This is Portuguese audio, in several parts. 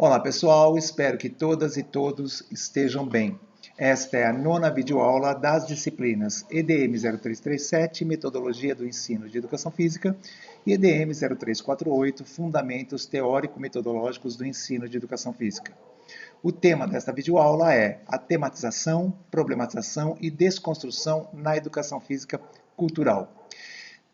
Olá pessoal, espero que todas e todos estejam bem. Esta é a nona videoaula das disciplinas EDM 0337, Metodologia do Ensino de Educação Física, e EDM 0348, Fundamentos Teórico-Metodológicos do Ensino de Educação Física. O tema desta videoaula é a tematização, problematização e desconstrução na educação física cultural.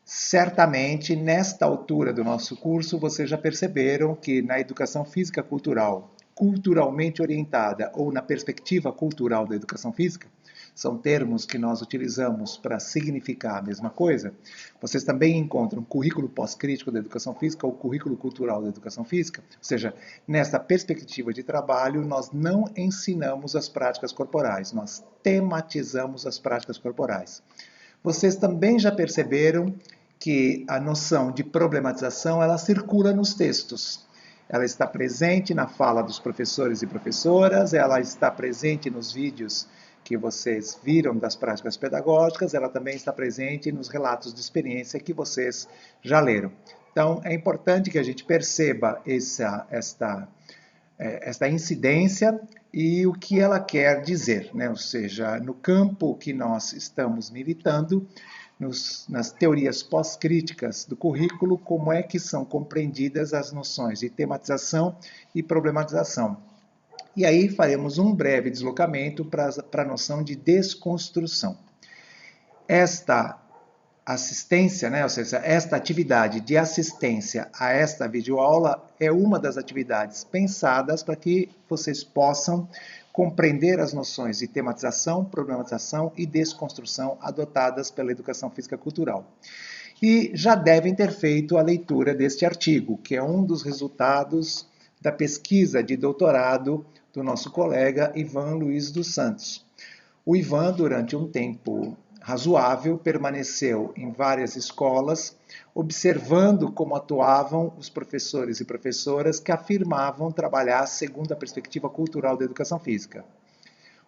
Certamente, nesta altura do nosso curso, vocês já perceberam que na educação física cultural, culturalmente orientada ou na perspectiva cultural da educação física, são termos que nós utilizamos para significar a mesma coisa. Vocês também encontram currículo pós-crítico da educação física ou currículo cultural da educação física. Ou seja, nesta perspectiva de trabalho, nós não ensinamos as práticas corporais, nós tematizamos as práticas corporais. Vocês também já perceberam que a noção de problematização ela circula nos textos. Ela está presente na fala dos professores e professoras, ela está presente nos vídeos que vocês viram das práticas pedagógicas, ela também está presente nos relatos de experiência que vocês já leram. Então, é importante que a gente perceba esta incidência e o que ela quer dizer, né? Ou seja, no campo que nós estamos militando, nas teorias pós-críticas do currículo, como é que são compreendidas as noções de tematização e problematização. E aí faremos um breve deslocamento para a noção de desconstrução. Esta assistência, né, ou seja, esta atividade de assistência a esta videoaula é uma das atividades pensadas para que vocês possam compreender as noções de tematização, problematização e desconstrução adotadas pela educação física cultural. E já devem ter feito a leitura deste artigo, que é um dos resultados da pesquisa de doutorado do nosso colega Ivan Luiz dos Santos. O Ivan, durante um tempo razoável, permaneceu em várias escolas, observando como atuavam os professores e professoras que afirmavam trabalhar segundo a perspectiva cultural da educação física.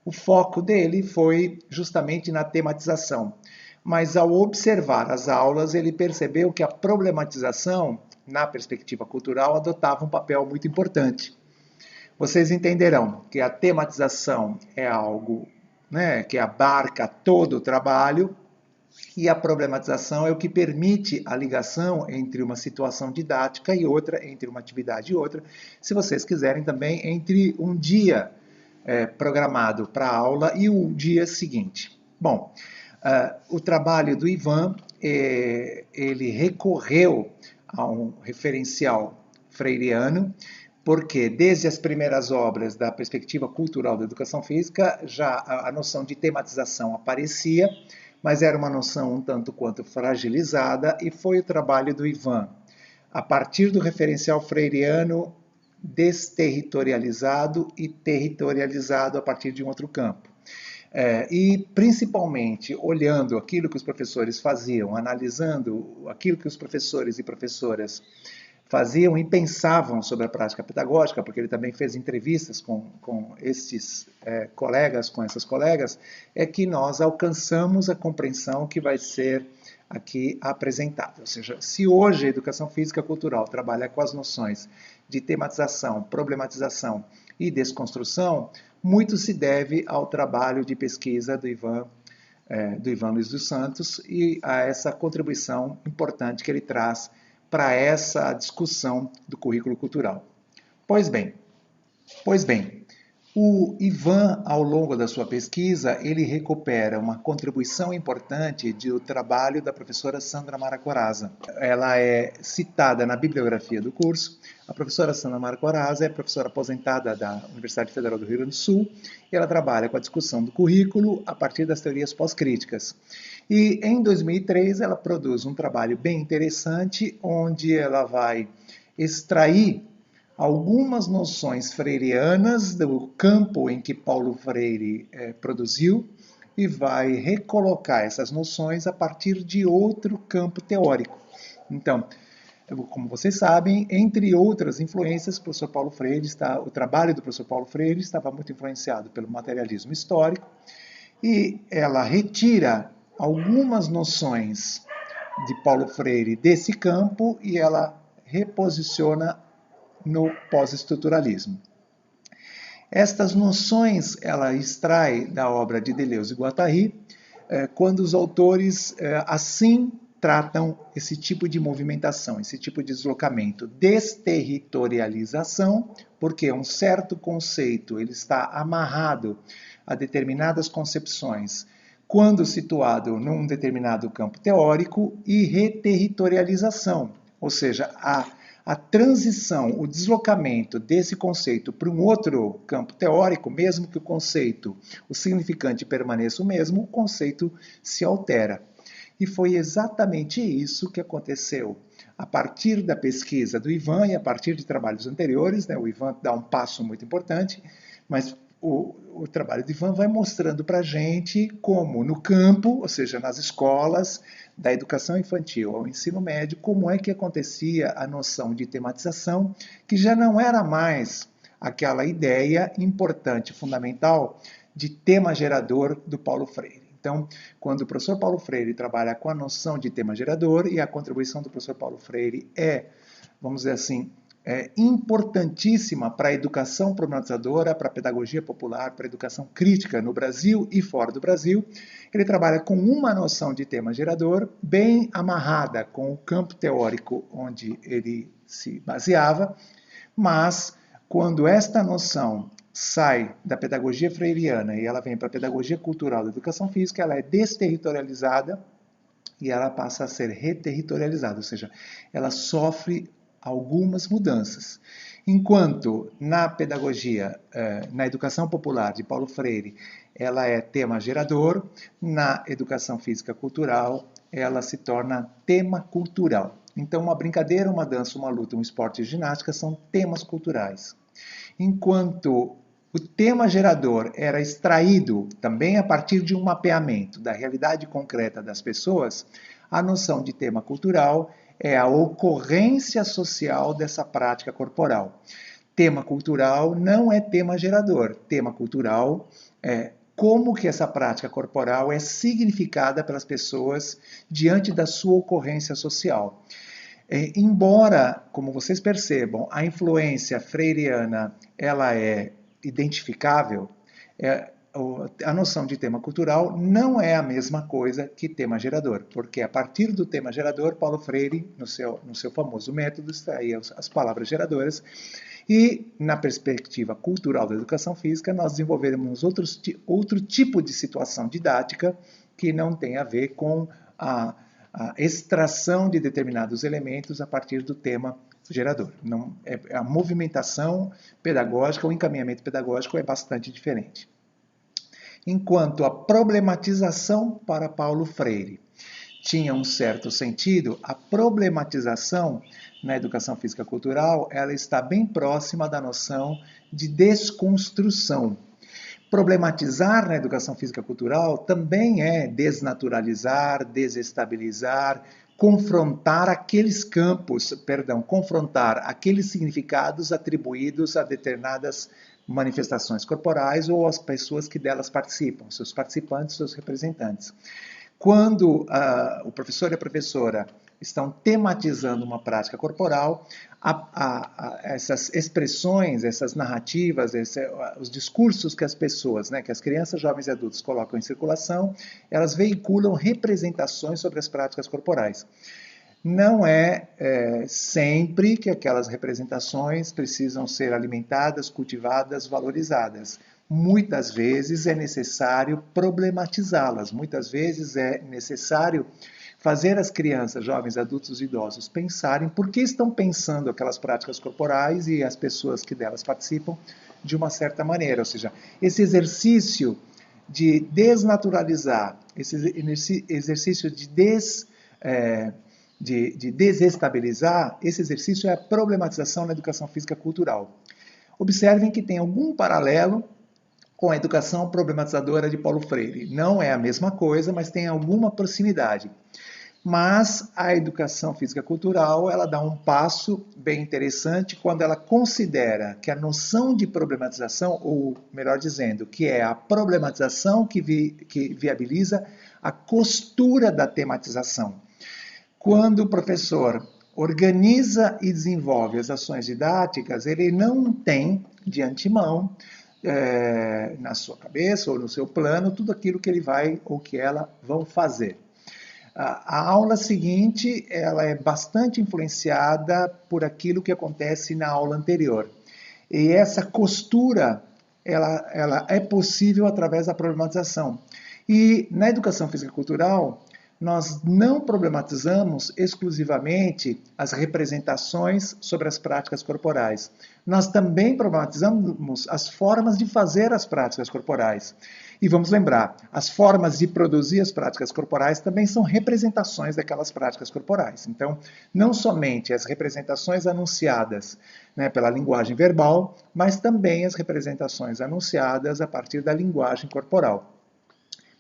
O foco dele foi justamente na tematização, mas ao observar as aulas, ele percebeu que a problematização, na perspectiva cultural, adotava um papel muito importante. Vocês entenderão que a tematização é algo que abarca todo o trabalho, e a problematização é o que permite a ligação entre uma situação didática e outra, entre uma atividade e outra, se vocês quiserem também, entre um dia programado para a aula e o dia seguinte. Bom, o trabalho do Ivan, ele recorreu a um referencial freiriano, porque desde as primeiras obras da perspectiva cultural da educação física, já a noção de tematização aparecia, mas era uma noção um tanto quanto fragilizada, e foi o trabalho do Ivan, a partir do referencial freiriano, desterritorializado e territorializado a partir de um outro campo. E principalmente olhando aquilo que os professores faziam, analisando aquilo que os professores e professoras faziam e pensavam sobre a prática pedagógica, porque ele também fez entrevistas com esses colegas, com essas colegas, é que nós alcançamos a compreensão que vai ser aqui apresentada. Ou seja, se hoje a educação física cultural trabalha com as noções de tematização, problematização e desconstrução, muito se deve ao trabalho de pesquisa do Ivan Luiz dos Santos e a essa contribuição importante que ele traz para essa discussão do currículo cultural. Pois bem, o Ivan, ao longo da sua pesquisa, ele recupera uma contribuição importante do trabalho da professora Sandra Mara Corazza. Ela é citada na bibliografia do curso. A professora Sandra Mara Corazza é professora aposentada da Universidade Federal do Rio Grande do Sul, e ela trabalha com a discussão do currículo a partir das teorias pós-críticas. E em 2003 ela produz um trabalho bem interessante, onde ela vai extrair algumas noções freirianas do campo em que Paulo Freire produziu e vai recolocar essas noções a partir de outro campo teórico. Então, como vocês sabem, entre outras influências, o trabalho do professor Paulo Freire estava muito influenciado pelo materialismo histórico, e ela retira algumas noções de Paulo Freire desse campo e ela reposiciona no pós-estruturalismo. Estas noções ela extrai da obra de Deleuze e Guattari, quando os autores assim tratam esse tipo de movimentação, esse tipo de deslocamento, desterritorialização, porque um certo conceito ele está amarrado a determinadas concepções quando situado num determinado campo teórico, e reterritorialização, ou seja, a transição, o deslocamento desse conceito para um outro campo teórico, mesmo que o conceito, o significante permaneça o mesmo, o conceito se altera. E foi exatamente isso que aconteceu a partir da pesquisa do Ivan e a partir de trabalhos anteriores, né? O Ivan dá um passo muito importante, mas o trabalho de Ivan vai mostrando para a gente como no campo, ou seja, nas escolas, da educação infantil ao ensino médio, como é que acontecia a noção de tematização, que já não era mais aquela ideia importante, fundamental, de tema gerador do Paulo Freire. Então, quando o professor Paulo Freire trabalha com a noção de tema gerador, e a contribuição do professor Paulo Freire vamos dizer assim, importantíssima para a educação problematizadora, para a pedagogia popular, para a educação crítica no Brasil e fora do Brasil. Ele trabalha com uma noção de tema gerador bem amarrada com o campo teórico onde ele se baseava, mas quando esta noção sai da pedagogia freiriana e ela vem para a pedagogia cultural da educação física, ela é desterritorializada e ela passa a ser reterritorializada, ou seja, ela sofre algumas mudanças. Enquanto na pedagogia, na educação popular de Paulo Freire, ela é tema gerador, na educação física cultural, ela se torna tema cultural. Então, uma brincadeira, uma dança, uma luta, um esporte e ginástica são temas culturais. Enquanto o tema gerador era extraído também a partir de um mapeamento da realidade concreta das pessoas, a noção de tema cultural é a ocorrência social dessa prática corporal. Tema cultural não é tema gerador. Tema cultural é como que essa prática corporal é significada pelas pessoas diante da sua ocorrência social. Embora, como vocês percebam, a influência freiriana ela é identificável, a noção de tema cultural não é a mesma coisa que tema gerador, porque a partir do tema gerador, Paulo Freire, no seu famoso método, extraía as palavras geradoras, e na perspectiva cultural da educação física, nós desenvolveremos outro tipo de situação didática que não tem a ver com a extração de determinados elementos a partir do tema gerador. Não, a movimentação pedagógica, o encaminhamento pedagógico é bastante diferente. Enquanto a problematização para Paulo Freire tinha um certo sentido, a problematização na educação física cultural ela está bem próxima da noção de desconstrução. Problematizar na educação física cultural também é desnaturalizar, desestabilizar, confrontar aqueles confrontar aqueles significados atribuídos a determinadas manifestações corporais ou às pessoas que delas participam, seus participantes, seus representantes. Quando o professor e a professora estão tematizando uma prática corporal, essas expressões, essas narrativas, os discursos que as pessoas, que as crianças, jovens e adultos colocam em circulação, elas veiculam representações sobre as práticas corporais. Não é sempre que aquelas representações precisam ser alimentadas, cultivadas, valorizadas. Muitas vezes é necessário problematizá-las, muitas vezes é necessário fazer as crianças, jovens, adultos e idosos pensarem por que estão pensando aquelas práticas corporais e as pessoas que delas participam de uma certa maneira. Ou seja, esse exercício de desnaturalizar, esse exercício de desestabilizar, esse exercício é a problematização na educação física cultural. Observem que tem algum paralelo com a educação problematizadora de Paulo Freire. Não é a mesma coisa, mas tem alguma proximidade. Mas a educação física cultural, ela dá um passo bem interessante quando ela considera que a noção de problematização, ou melhor dizendo, que é a problematização que viabiliza a costura da tematização. Quando o professor organiza e desenvolve as ações didáticas, ele não tem de antemão na sua cabeça ou no seu plano tudo aquilo que ele vai ou que ela vão fazer. A aula seguinte, ela é bastante influenciada por aquilo que acontece na aula anterior. E essa costura, ela é possível através da problematização. E na educação física e cultural, nós não problematizamos exclusivamente as representações sobre as práticas corporais. Nós também problematizamos as formas de fazer as práticas corporais. E vamos lembrar, as formas de produzir as práticas corporais também são representações daquelas práticas corporais. Então, não somente as representações anunciadas, né, pela linguagem verbal, mas também as representações anunciadas a partir da linguagem corporal.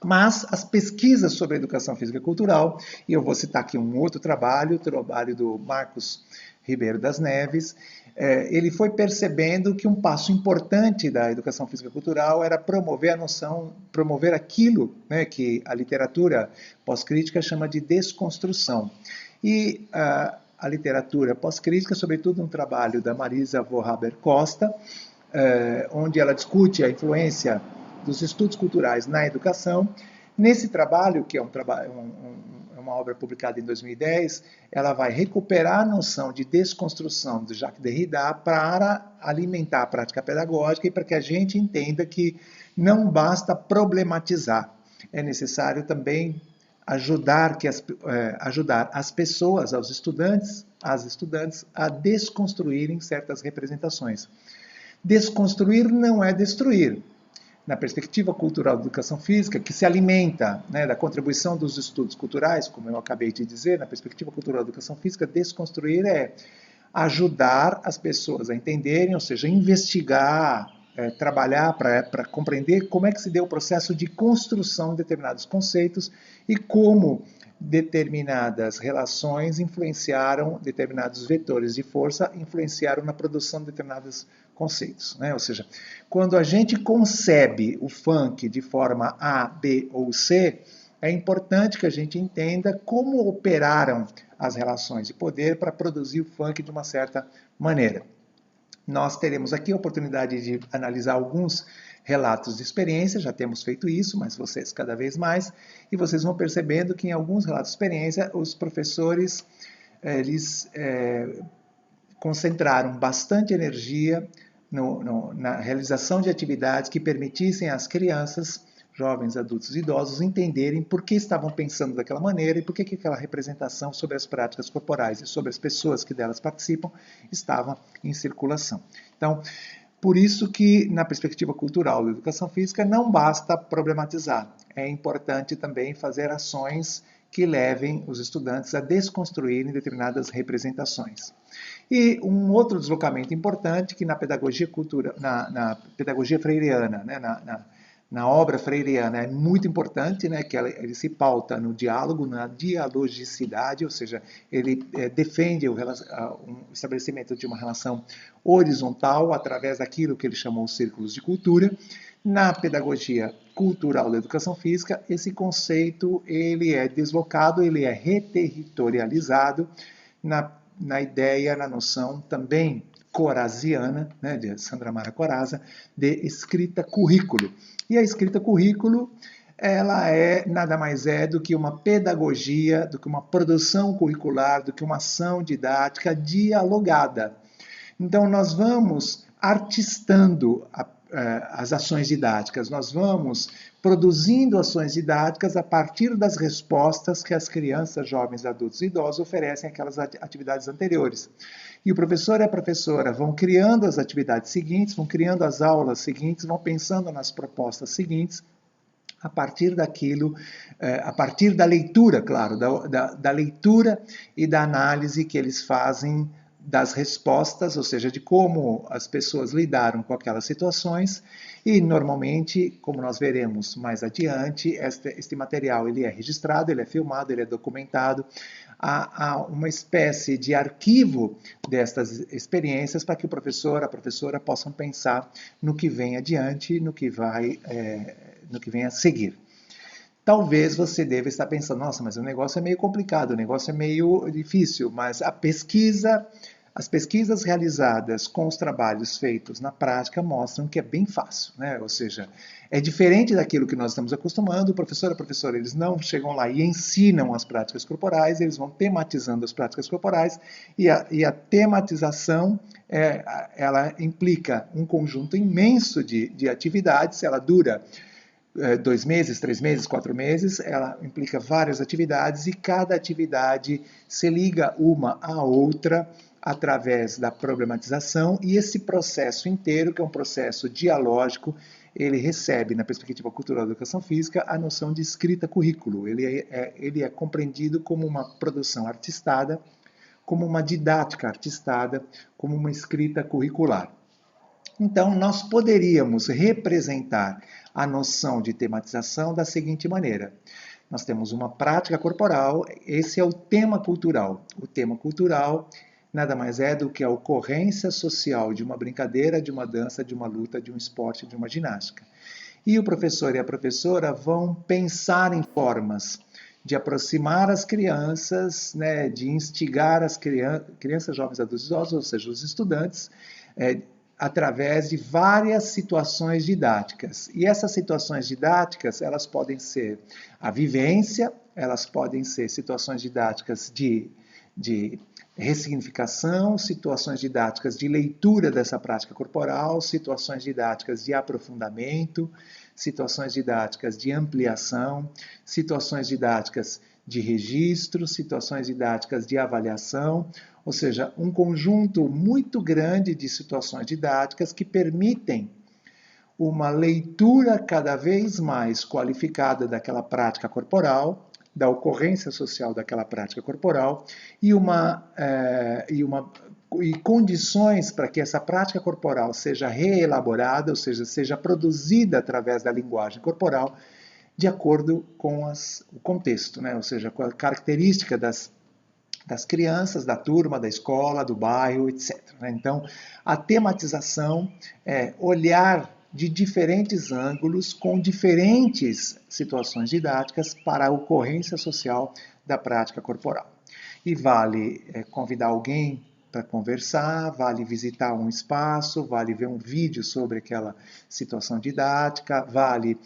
Mas as pesquisas sobre a educação física e cultural, e eu vou citar aqui um outro trabalho, o trabalho do Marcos Ribeiro das Neves, ele foi percebendo que um passo importante da educação física e cultural era promover a noção, promover aquilo, né, que a literatura pós-crítica chama de desconstrução. E a literatura pós-crítica, sobretudo um trabalho da Marisa Vohaber Costa, onde ela discute a influência dos estudos culturais na educação. Nesse trabalho, que é uma obra publicada em 2010, ela vai recuperar a noção de desconstrução de Jacques Derrida para alimentar a prática pedagógica e para que a gente entenda que não basta problematizar, é necessário também ajudar as pessoas, aos estudantes, as estudantes, a desconstruírem certas representações. Desconstruir não é destruir. Na perspectiva cultural da educação física, que se alimenta, né, da contribuição dos estudos culturais, como eu acabei de dizer, na perspectiva cultural da educação física, desconstruir é ajudar as pessoas a entenderem, ou seja, investigar, trabalhar para compreender como é que se deu o processo de construção de determinados conceitos e como determinadas relações influenciaram, determinados vetores de força influenciaram na produção de determinados conceitos, né? Ou seja, quando a gente concebe o funk de forma A, B ou C, é importante que a gente entenda como operaram as relações de poder para produzir o funk de uma certa maneira. Nós teremos aqui a oportunidade de analisar alguns relatos de experiência, já temos feito isso, mas vocês cada vez mais, e vocês vão percebendo que em alguns relatos de experiência, os professores, eles concentraram bastante energia na realização de atividades que permitissem às crianças, jovens, adultos e idosos entenderem por que estavam pensando daquela maneira e por que aquela representação sobre as práticas corporais e sobre as pessoas que delas participam estava em circulação. Então, por isso que, na perspectiva cultural da educação física, não basta problematizar. É importante também fazer ações que levem os estudantes a desconstruírem determinadas representações. E um outro deslocamento importante que na pedagogia freiriana, né, na obra freiriana é muito importante, né, que ele se pauta no diálogo, na dialogicidade, ou seja, ele defende o estabelecimento de uma relação horizontal através daquilo que ele chamou de círculos de cultura. Na pedagogia cultural da educação física, esse conceito ele é deslocado, ele é reterritorializado na ideia, na noção também coraziana, né, de Sandra Mara Corazza, de escrita currículo. E a escrita currículo, ela nada mais é do que uma pedagogia, do que uma produção curricular, do que uma ação didática dialogada. Então, nós vamos artistando as ações didáticas, nós vamos produzindo ações didáticas a partir das respostas que as crianças, jovens, adultos e idosos oferecem àquelas atividades anteriores. E o professor e a professora vão criando as atividades seguintes, vão criando as aulas seguintes, vão pensando nas propostas seguintes, a partir daquilo, a partir da leitura, claro, da leitura e da análise que eles fazem das respostas, ou seja, de como as pessoas lidaram com aquelas situações, e normalmente, como nós veremos mais adiante, este material ele é registrado, ele é filmado, ele é documentado, há uma espécie de arquivo destas experiências para que o professor, a professora possam pensar no que vem adiante, no que vem a seguir. Talvez você deva estar pensando, nossa, mas o negócio é meio complicado, o negócio é meio difícil, mas as pesquisas realizadas com os trabalhos feitos na prática mostram que é bem fácil, né? Ou seja, é diferente daquilo que nós estamos acostumando. O professor e a professora, eles não chegam lá e ensinam as práticas corporais, eles vão tematizando as práticas corporais, e a tematização, ela implica um conjunto imenso de atividades, ela dura 2 meses, 3 meses, 4 meses, ela implica várias atividades e cada atividade se liga uma à outra através da problematização, e esse processo inteiro, que é um processo dialógico, ele recebe, na perspectiva cultural da educação física, a noção de escrita currículo. Ele é compreendido como uma produção artistada, como uma didática artistada, como uma escrita curricular. Então, nós poderíamos representar a noção de tematização da seguinte maneira: nós temos uma prática corporal, esse é o tema cultural. O tema cultural nada mais é do que a ocorrência social de uma brincadeira, de uma dança, de uma luta, de um esporte, de uma ginástica. E o professor e a professora vão pensar em formas de aproximar as crianças, né, de instigar as crianças, jovens, adultos, idosos, ou seja, os estudantes, através de várias situações didáticas. E essas situações didáticas, elas podem ser a vivência, elas podem ser situações didáticas de ressignificação, situações didáticas de leitura dessa prática corporal, situações didáticas de aprofundamento, situações didáticas de ampliação, situações didáticas de registro, situações didáticas de avaliação, ou seja, um conjunto muito grande de situações didáticas que permitem uma leitura cada vez mais qualificada daquela prática corporal, da ocorrência social daquela prática corporal, e condições para que essa prática corporal seja reelaborada, ou seja, seja produzida através da linguagem corporal, de acordo com o contexto, né? Ou seja, com a característica das crianças, da turma, da escola, do bairro, etc. Então, a tematização é olhar de diferentes ângulos, com diferentes situações didáticas para a ocorrência social da prática corporal. E vale convidar alguém para conversar, vale visitar um espaço, vale ver um vídeo sobre aquela situação didática, vale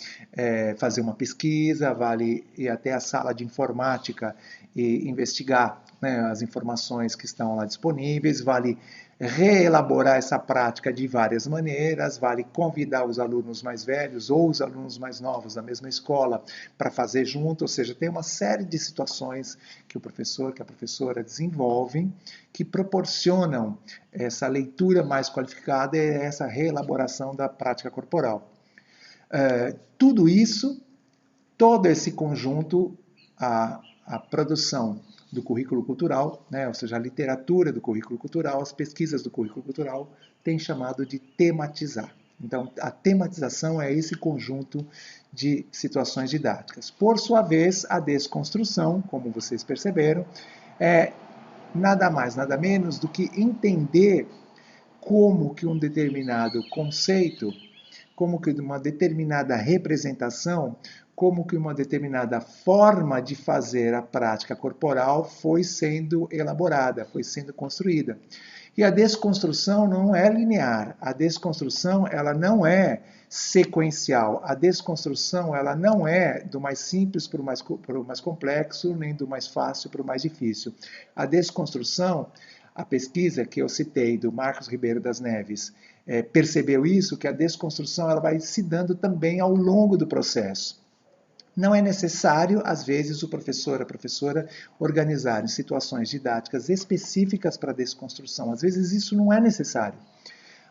fazer uma pesquisa, vale ir até a sala de informática e investigar, né, as informações que estão lá disponíveis, vale reelaborar essa prática de várias maneiras, vale convidar os alunos mais velhos ou os alunos mais novos da mesma escola para fazer junto, ou seja, tem uma série de situações que o professor, que a professora desenvolvem, que proporcionam essa leitura mais qualificada e essa reelaboração da prática corporal. Tudo isso, todo esse conjunto, a produção do currículo cultural, né, ou seja, a literatura do currículo cultural, as pesquisas do currículo cultural, tem chamado de tematizar. Então, a tematização é esse conjunto de situações didáticas. Por sua vez, a desconstrução, como vocês perceberam, é nada mais, nada menos do que entender como que um determinado conceito, como que uma determinada representação, como que uma determinada forma de fazer a prática corporal foi sendo elaborada, foi sendo construída. E a desconstrução não é linear, a desconstrução ela não é sequencial, a desconstrução ela não é do mais simples para o mais complexo, nem do mais fácil para o mais difícil. A desconstrução, a pesquisa que eu citei do Marcos Ribeiro das Neves, percebeu isso, que a desconstrução ela vai se dando também ao longo do processo. Não é necessário, às vezes, o professor, a professora organizarem situações didáticas específicas para a desconstrução. Às vezes isso não é necessário.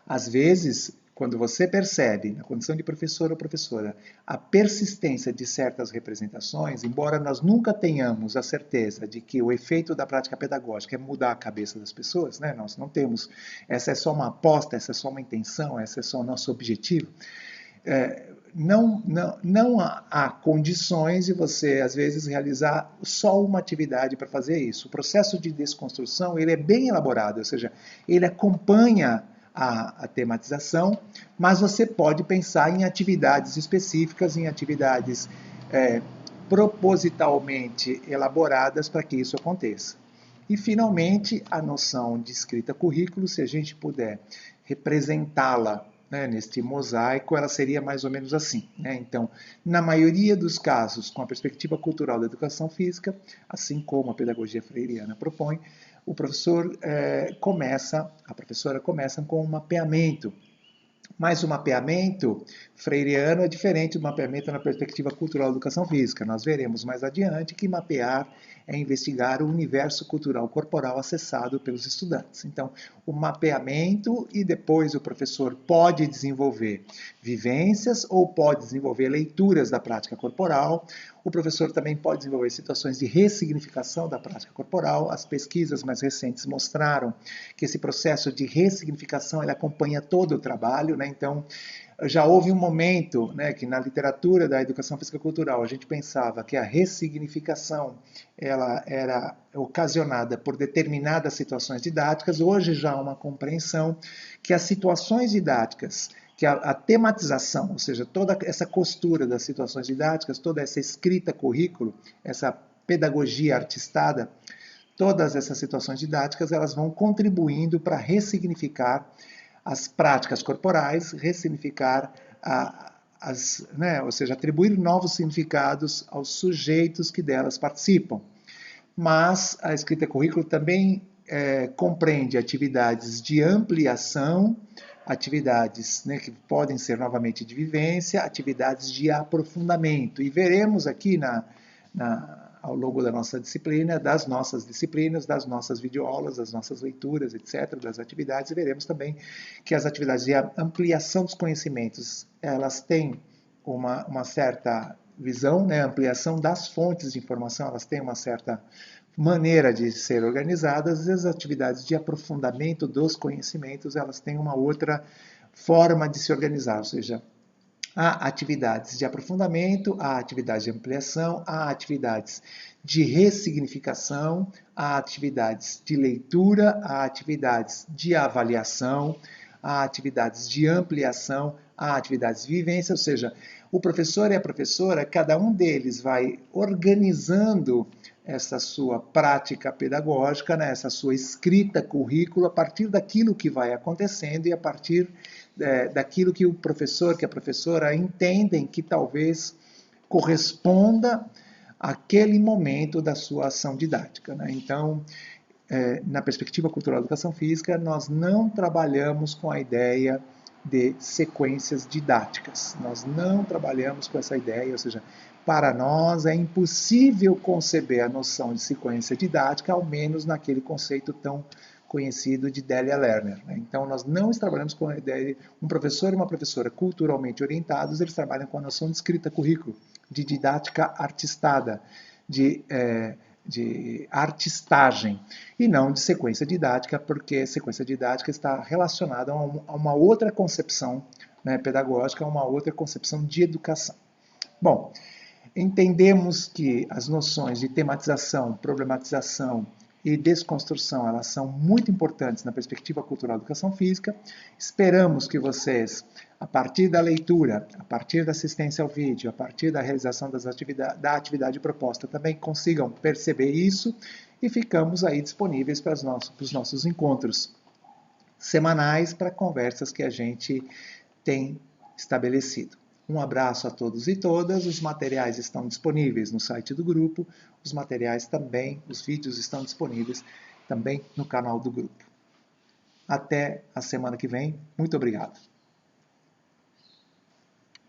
Às vezes, quando você percebe, na condição de professor ou professora, a persistência de certas representações, embora nós nunca tenhamos a certeza de que o efeito da prática pedagógica é mudar a cabeça das pessoas, né? Nós não temos, essa é só uma aposta, essa é só uma intenção, essa é só o nosso objetivo. Não há condições de você, às vezes, realizar só uma atividade para fazer isso. O processo de desconstrução ele é bem elaborado, ou seja, ele acompanha a tematização, mas você pode pensar em atividades específicas, em atividades propositalmente elaboradas para que isso aconteça. E, finalmente, a noção de escrita currículo, se a gente puder representá-la, né, neste mosaico, ela seria mais ou menos assim, né? Então, na maioria dos casos, com a perspectiva cultural da educação física, assim como a pedagogia freiriana propõe, o professor a professora começa com um mapeamento. Mas o mapeamento freiriano é diferente do mapeamento na perspectiva cultural da educação física. Nós veremos mais adiante que mapear é investigar o universo cultural corporal acessado pelos estudantes. Então, o mapeamento e depois o professor pode desenvolver vivências ou pode desenvolver leituras da prática corporal. O professor também pode desenvolver situações de ressignificação da prática corporal. As pesquisas mais recentes mostraram que esse processo de ressignificação ele acompanha todo o trabalho, né? Então, já houve um momento, né, que na literatura da educação física cultural a gente pensava que a ressignificação ela era ocasionada por determinadas situações didáticas. Hoje já há uma compreensão que as situações didáticas, que a tematização, ou seja, toda essa costura das situações didáticas, toda essa escrita currículo, essa pedagogia artistada, todas essas situações didáticas elas vão contribuindo para ressignificar as práticas corporais, ressignificar ou seja, atribuir novos significados aos sujeitos que delas participam. Mas a escrita currículo também compreende atividades de ampliação, atividades, né, que podem ser novamente de vivência, atividades de aprofundamento. E veremos aqui ao longo da nossa disciplina, das nossas disciplinas, das nossas videoaulas, das nossas leituras, etc., das atividades, e veremos também que as atividades de ampliação dos conhecimentos, elas têm uma certa visão, né, ampliação das fontes de informação, elas têm uma certa maneira de ser organizadas, e as atividades de aprofundamento dos conhecimentos, elas têm uma outra forma de se organizar, ou seja, há atividades de aprofundamento, há atividades de ampliação, há atividades de ressignificação, há atividades de leitura, há atividades de avaliação, há atividades de ampliação, há atividades de vivência, ou seja, o professor e a professora, cada um deles vai organizando essa sua prática pedagógica, né, essa sua escrita currículo, a partir daquilo que vai acontecendo e a partir daquilo que o professor, que a professora entendem que talvez corresponda àquele momento da sua ação didática, né? Então, na perspectiva cultural da educação física, nós não trabalhamos com a ideia de sequências didáticas. Nós não trabalhamos com essa ideia, ou seja, para nós é impossível conceber a noção de sequência didática, ao menos naquele conceito tão conhecido de Delia Lerner. Então, nós não trabalhamos com a ideia de um professor e uma professora culturalmente orientados, eles trabalham com a noção de escrita currículo, de didática artistada, de artistagem, e não de sequência didática, porque sequência didática está relacionada a uma outra concepção, né, pedagógica, a uma outra concepção de educação. Bom, entendemos que as noções de tematização, problematização e desconstrução, elas são muito importantes na perspectiva cultural da educação física. Esperamos que vocês, a partir da leitura, a partir da assistência ao vídeo, a partir da realização da atividade proposta, também consigam perceber isso, e ficamos aí disponíveis para os nossos encontros semanais, para conversas que a gente tem estabelecido. Um abraço a todos e todas. Os materiais estão disponíveis no site do grupo. Os materiais também, os vídeos estão disponíveis também no canal do grupo. Até a semana que vem. Muito obrigado.